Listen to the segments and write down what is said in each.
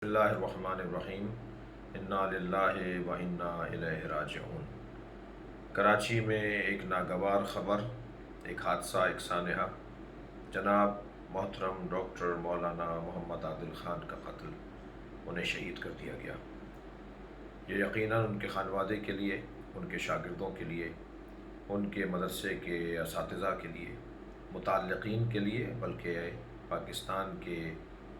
بسم اللہ الرحمن الرحیم انا للہ و انا الیہ راجعون۔ کراچی میں ایک ناگوار خبر، ایک حادثہ، ایک سانحہ، جناب محترم ڈاکٹر مولانا محمد عادل خان کا قتل، انہیں شہید کر دیا گیا۔ یہ یقیناً ان کے خانوادے کے لیے، ان کے شاگردوں کے لیے، ان کے مدرسے کے اساتذہ کے لیے، متعلقین کے لیے، بلکہ پاکستان کے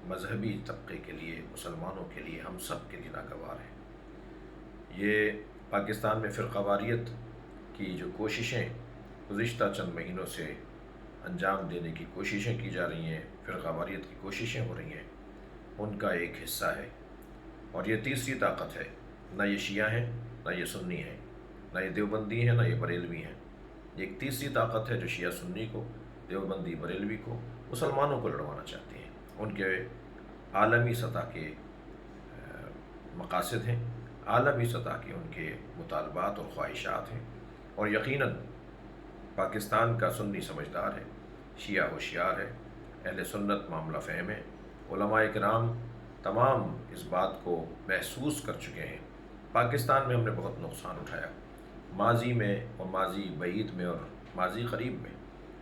مذہبی طبقے کے لیے، مسلمانوں کے لیے، ہم سب کے لیے ناگوار ہے۔ یہ پاکستان میں فرقہ واریت کی جو کوششیں گزشتہ چند مہینوں سے انجام دینے کی کوششیں کی جا رہی ہیں، فرقہ واریت کی کوششیں ہو رہی ہیں، ان کا ایک حصہ ہے۔ اور یہ تیسری طاقت ہے، نہ یہ شیعہ ہیں، نہ یہ سنی ہیں، نہ یہ دیوبندی ہیں، نہ یہ بریلوی ہیں۔ یہ ایک تیسری طاقت ہے جو شیعہ سنی کو، دیوبندی بریلوی کو، مسلمانوں کو لڑوانا چاہتی ہیں۔ ان کے عالمی سطح کے مقاصد ہیں، عالمی سطح کے ان کے مطالبات اور خواہشات ہیں، اور یقیناً پاکستان کا سنی سمجھدار ہے، شیعہ ہوشیار ہے، اہل سنت معاملہ فہم ہے، علماء کرام تمام اس بات کو محسوس کر چکے ہیں۔ پاکستان میں ہم نے بہت نقصان اٹھایا، ماضی میں اور ماضی بعید میں اور ماضی قریب میں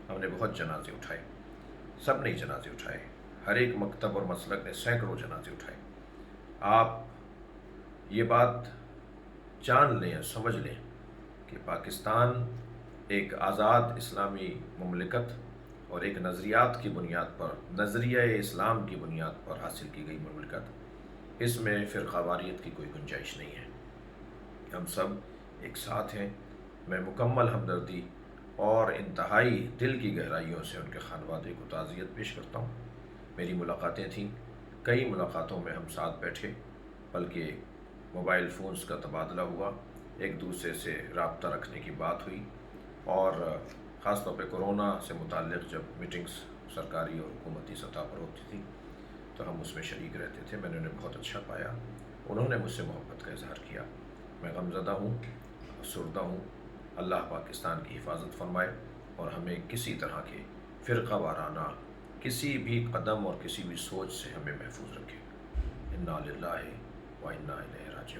ہم نے بہت جنازے اٹھائے، سب نے جنازے اٹھائے، ہر ایک مکتب اور مسلک نے سینکڑوں جنازے اٹھائے۔ آپ یہ بات جان لیں، سمجھ لیں کہ پاکستان ایک آزاد اسلامی مملکت اور ایک نظریات کی بنیاد پر، نظریہ اسلام کی بنیاد پر حاصل کی گئی مملکت، اس میں فرقہ واریت کی کوئی گنجائش نہیں ہے۔ ہم سب ایک ساتھ ہیں۔ میں مکمل ہمدردی اور انتہائی دل کی گہرائیوں سے ان کے خانوادے کو تعزیت پیش کرتا ہوں۔ میری ملاقاتیں تھیں، کئی ملاقاتوں میں ہم ساتھ بیٹھے، بلکہ موبائل فونز کا تبادلہ ہوا، ایک دوسرے سے رابطہ رکھنے کی بات ہوئی، اور خاص طور پہ کرونا سے متعلق جب میٹنگز سرکاری اور حکومتی سطح پر ہوتی تھی تو ہم اس میں شریک رہتے تھے۔ میں نے انہیں بہت اچھا پایا، انہوں نے مجھ سے محبت کا اظہار کیا۔ میں غمزدہ ہوں، افسردہ ہوں۔ اللہ پاکستان کی حفاظت فرمائے اور ہمیں کسی طرح کے فرقہ وارانہ کسی بھی قدم اور کسی بھی سوچ سے ہمیں محفوظ رکھے۔ انا للہ و انا الیہ راجعون۔